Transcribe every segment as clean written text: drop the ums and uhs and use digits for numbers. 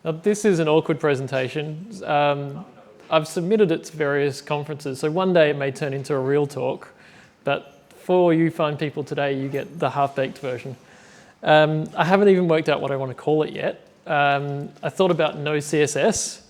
Now, this is an awkward presentation. I've submitted it to various conferences, so one day it may turn into a real talk, but for you fine people today, you get the half-baked version. I haven't even worked out what I want to call it yet. I thought about no CSS,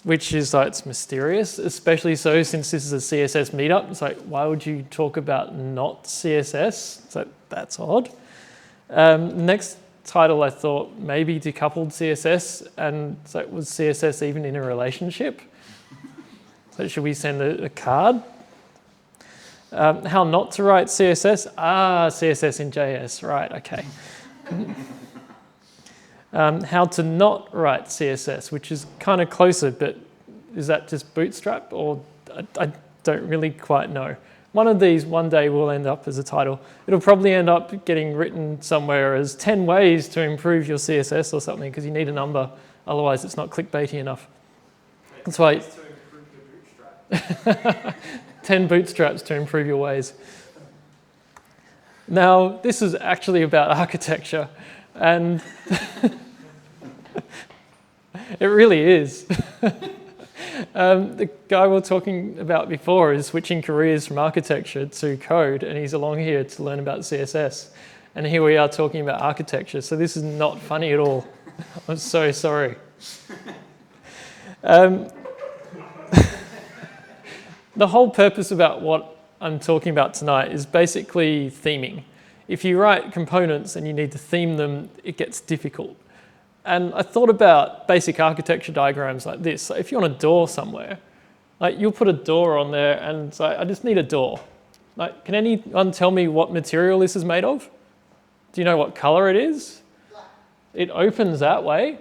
which is like, it's mysterious, especially so since this is a CSS meetup. It's like, why would you talk about not CSS? It's like, that's odd. Next title, I thought maybe decoupled CSS, and so was CSS even in a relationship? So should we send a card? How not to write CSS? CSS in JS, right, okay. How to not write CSS, which is kind of closer, but is that just Bootstrap, or I don't really quite know. One of these one day will end up as a title. It'll probably end up getting written somewhere as 10 ways to improve your CSS or something, because you need a number, otherwise it's not clickbaity enough. That's why 10 bootstraps to improve your ways. Now, this is actually about architecture, and it really is. The guy we were talking about before is switching careers from architecture to code, and he's along here to learn about CSS. And here we are talking about architecture, so this is not funny at all. I'm so sorry. The whole purpose about what I'm talking about tonight is basically theming. If you write components and you need to theme them, it gets difficult. And I thought about basic architecture diagrams like this. So if you want a door somewhere, like you'll put a door on there and say, I just need a door. Like, can anyone tell me what material this is made of? Do you know what color it is? Black. It opens that way.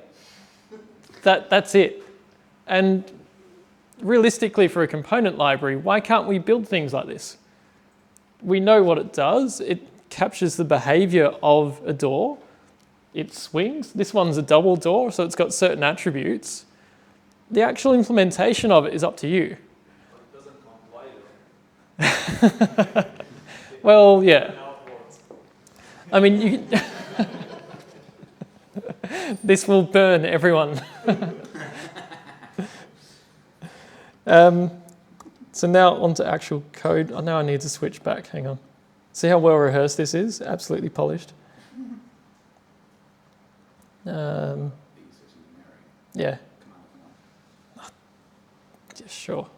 That's it. And realistically, for a component library, why can't we build things like this? We know what it does. It captures the behavior of a door. It swings. This one's a double door, so it's got certain attributes. The actual implementation of it is up to you. But it doesn't comply though. Well, yeah. I mean, you this will burn everyone. So now onto actual code. Now I need to switch back. Hang on. See how well rehearsed this is? Absolutely polished. Yeah. Yeah, sure.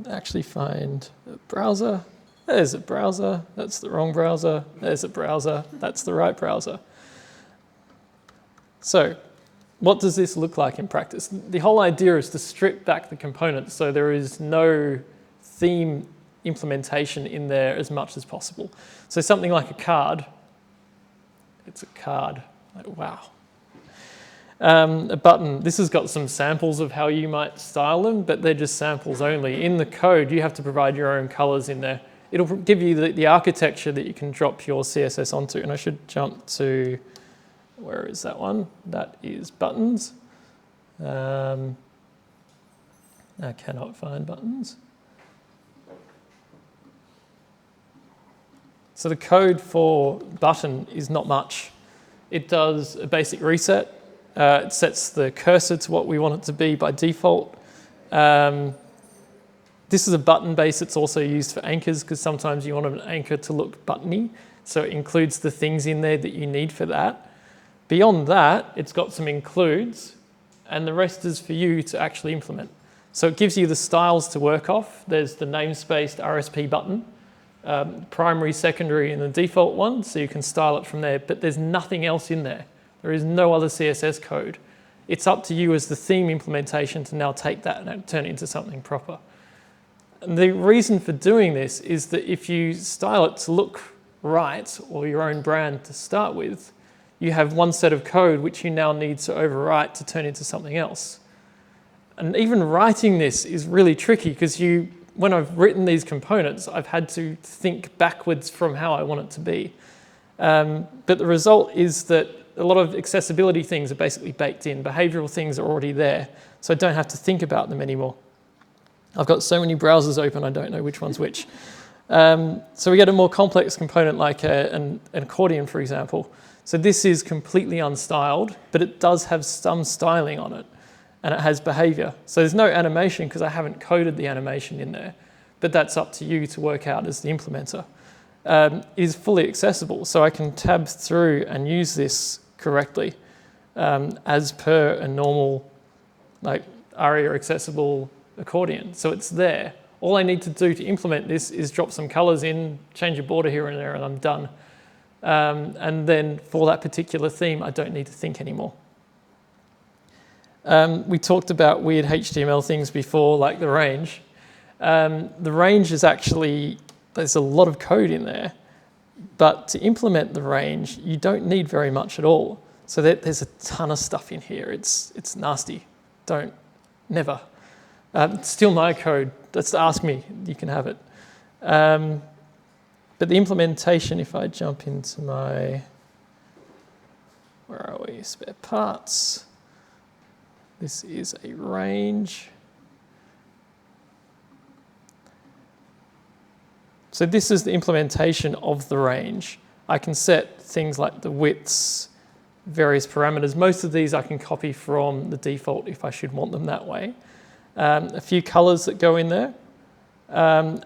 Actually find a browser. There's a browser. That's the wrong browser. There's a browser. That's the right browser. So what does this look like in practice? The whole idea is to strip back the components so there is no theme implementation in there as much as possible. So something like a card. It's a card. Like, wow. A button. This has got some samples of how you might style them, but they're just samples only. In the code, you have to provide your own colors in there. It'll give you the architecture that you can drop your CSS onto. And I should jump to, where is that one? That is buttons. I cannot find buttons. So the code for button is not much. It does a basic reset. It sets the cursor to what we want it to be by default. This is a button base. It's also used for anchors because sometimes you want an anchor to look buttony. So it includes the things in there that you need for that. Beyond that, it's got some includes, and the rest is for you to actually implement. So it gives you the styles to work off. There's the namespaced RSP button. Primary, secondary, and the default one, so you can style it from there, but there's nothing else in there. There is no other CSS code. It's up to you as the theme implementation to now take that and turn it into something proper. And the reason for doing this is that if you style it to look right, or your own brand to start with, you have one set of code which you now need to overwrite to turn into something else. And even writing this is really tricky because when I've written these components, I've had to think backwards from how I want it to be. But the result is that a lot of accessibility things are basically baked in. Behavioral things are already there, so I don't have to think about them anymore. I've got so many browsers open, I don't know which one's which. So we get a more complex component like an accordion, for example. So this is completely unstyled, but it does have some styling on it, and it has behavior. So there's no animation because I haven't coded the animation in there, but that's up to you to work out as the implementer. It is fully accessible, so I can tab through and use this correctly as per a normal like ARIA accessible accordion. So it's there. All I need to do to implement this is drop some colors in, change a border here and there, and I'm done. And then for that particular theme, I don't need to think anymore. We talked about weird HTML things before, like the range. The range is actually, there's a lot of code in there, but to implement the range, you don't need very much at all. So there's a ton of stuff in here. It's nasty. Don't, never. Still my code. Just ask me, you can have it. But the implementation, if I jump into my, where are we, spare parts. This is a range. So this is the implementation of the range. I can set things like the widths, various parameters. Most of these I can copy from the default if I should want them that way. A few colors that go in there. And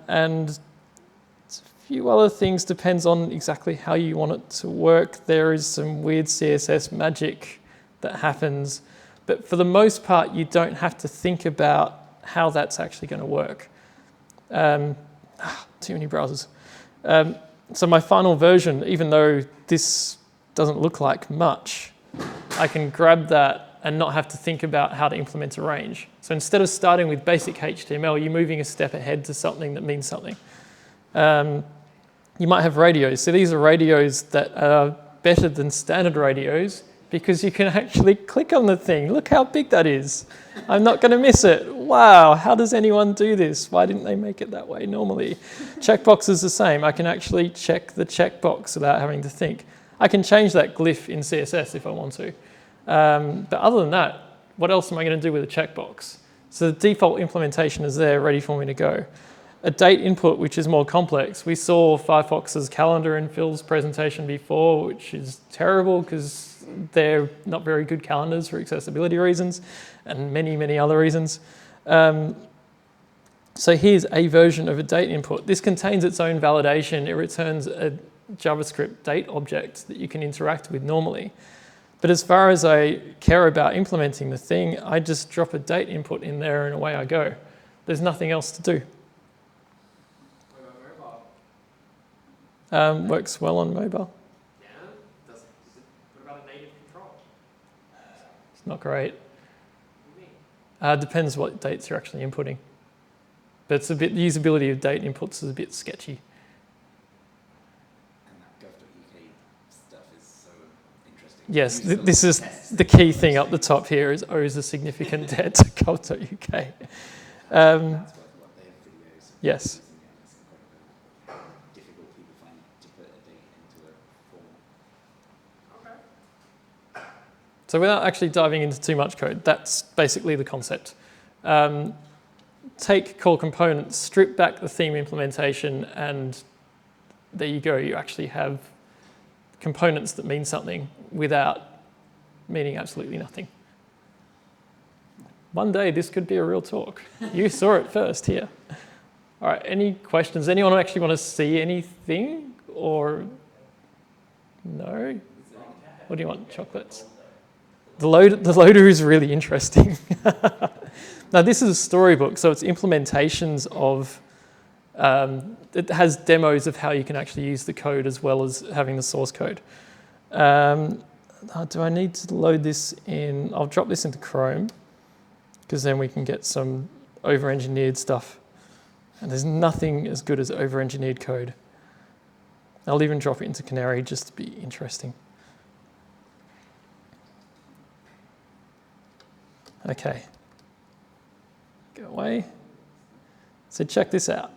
a few other things, depends on exactly how you want it to work. There is some weird CSS magic that happens. But for the most part, you don't have to think about how that's actually going to work. Too many browsers. So my final version, even though this doesn't look like much, I can grab that and not have to think about how to implement a range. So instead of starting with basic HTML, you're moving a step ahead to something that means something. You might have radios. So these are radios that are better than standard radios because you can actually click on the thing. Look how big that is. I'm not going to miss it. Wow, how does anyone do this? Why didn't they make it that way normally? Checkbox is the same. I can actually check the checkbox without having to think. I can change that glyph in CSS if I want to. But other than that, what else am I going to do with a checkbox? So the default implementation is there, ready for me to go. A date input, which is more complex. We saw Firefox's calendar in Phil's presentation before, which is terrible because they're not very good calendars for accessibility reasons and many, many other reasons. So here's a version of a date input. This contains its own validation. It returns a JavaScript date object that you can interact with normally. But as far as I care about implementing the thing, I just drop a date input in there and away I go. There's nothing else to do. What about mobile? Works well on mobile. Yeah. What about a native control? It's not great. What do you mean? Depends what dates you're actually inputting. But it's a bit, the usability of date inputs is a bit sketchy. And that gov.uk stuff is so interesting. Yes, this is the key thing up the top here is owes a significant debt to gov.uk. That's what they have videos. Yes. Using it. It's incredible how difficult people find to put a date into a form. Okay. So without actually diving into too much code, that's basically the concept. Take core components, strip back the theme implementation, and there you go. You actually have components that mean something without meaning absolutely nothing. One day this could be a real talk. You saw it first here. All right, any questions? Anyone actually want to see anything or no? What do you want, chocolates? The loader is really interesting. Now this is a storybook, so it's implementations of, it has demos of how you can actually use the code as well as having the source code. Do I need to load this in? I'll drop this into Chrome because then we can get some over-engineered stuff. And there's nothing as good as over-engineered code. I'll even drop it into Canary just to be interesting. Okay. Go away. So check this out.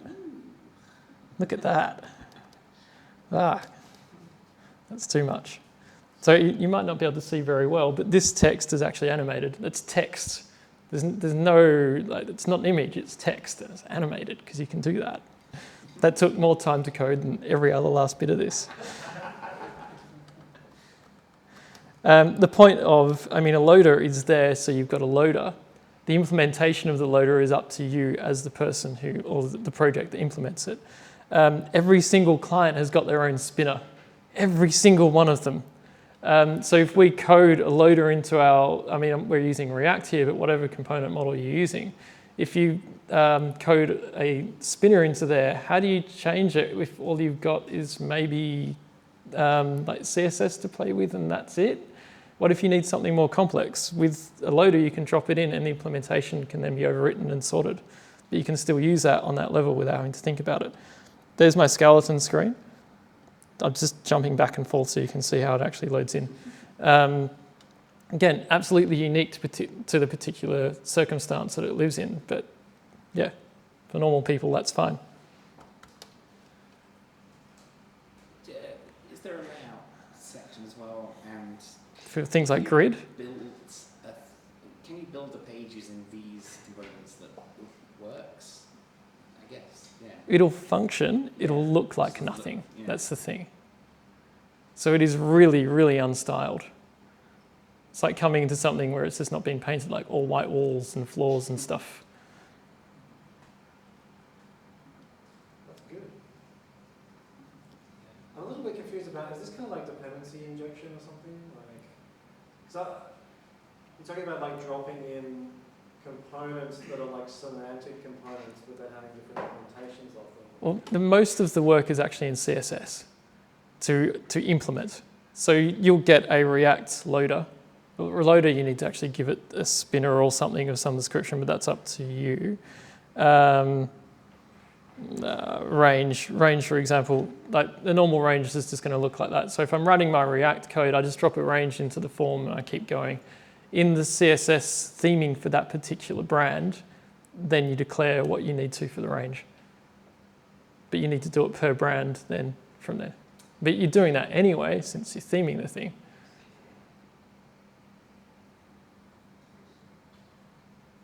Look at that. That's too much. So you might not be able to see very well, but this text is actually animated. It's text. There's no, like, it's not an image, it's text, and it's animated because you can do that. That took more time to code than every other last bit of this. The point of, a loader is there, so you've got a loader. The implementation of the loader is up to you as the person who, or the project that implements it. Every single client has got their own spinner, every single one of them. So if we code a loader into our, we're using React here, but whatever component model you're using, if you code a spinner into there, how do you change it if all you've got is maybe like CSS to play with and that's it? What if you need something more complex? With a loader, you can drop it in and the implementation can then be overwritten and sorted. But you can still use that on that level without having to think about it. There's my skeleton screen. I'm just jumping back and forth so you can see how it actually loads in. Again, absolutely unique to the particular circumstance that it lives in, but yeah, for normal people, that's fine. Is there a layout section as well? And for things like grid? Can you build the page using these components that works? I guess, yeah. It'll function, it'll look like nothing. Yeah. That's the thing. So it is really, really unstyled. It's like coming into something where it's just not been painted, like all white walls and floors and stuff. That's good. I'm a little bit confused about, is this kind of like dependency injection or something? You're talking about like dropping in components that are like semantic components, but then having different implementations of them. Well, most of the work is actually in CSS to implement. So you'll get a React loader. A loader, you need to actually give it a spinner or something of some description, but that's up to you. Range, for example, like the normal range is just going to look like that. So if I'm running my React code, I just drop a range into the form and I keep going. In the CSS theming for that particular brand, then you declare what you need to for the range. But you need to do it per brand then from there. But you're doing that anyway since you're theming the thing.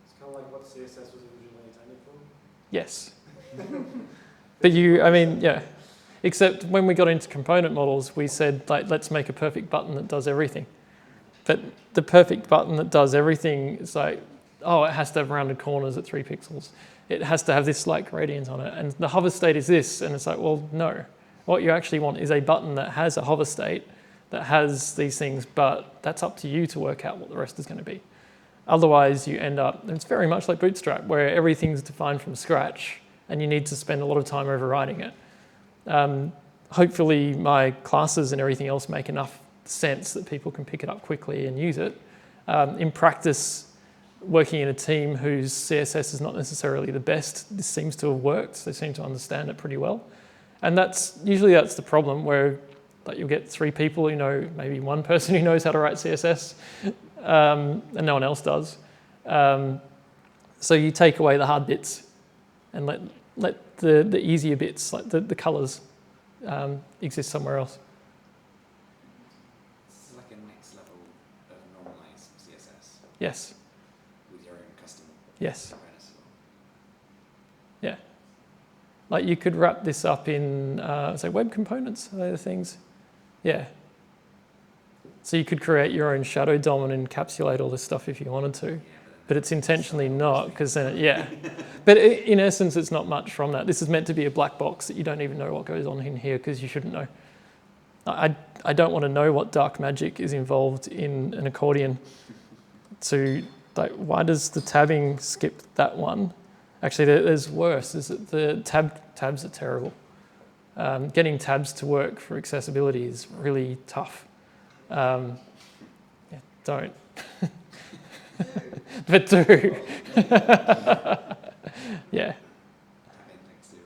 It's kind of like what CSS was originally intended for? Yes. But yeah. Except when we got into component models, we said, like, let's make a perfect button that does everything. But the perfect button that does everything is like, oh, it has to have rounded corners at 3 pixels. It has to have this slight gradient on it. And the hover state is this. And it's like, well, no. What you actually want is a button that has a hover state, that has these things, but that's up to you to work out what the rest is going to be. Otherwise, you end up, and it's very much like Bootstrap, where everything's defined from scratch, and you need to spend a lot of time overriding it. Hopefully, my classes and everything else make enough sense that people can pick it up quickly and use it. In practice, working in a team whose CSS is not necessarily the best, this seems to have worked. They seem to understand it pretty well. And usually that's the problem, where like, you'll get 3 people who know, maybe 1 person who knows how to write CSS, and no one else does. So you take away the hard bits and let the easier bits, like the colors, exist somewhere else. This is like a next level of normalized CSS. Yes. With your own custom. Yes. Yeah. Like you could wrap this up in, say, web components, are they the things? Yeah. So you could create your own shadow DOM and encapsulate all this stuff if you wanted to. But it's intentionally not, because then, yeah. But in essence, it's not much from that. This is meant to be a black box that you don't even know what goes on in here because you shouldn't know. I don't want to know what dark magic is involved in an accordion. Why does the tabbing skip that one? Actually, there's worse, is that the tabs are terrible. Getting tabs to work for accessibility is really tough. Don't. But do. Yeah.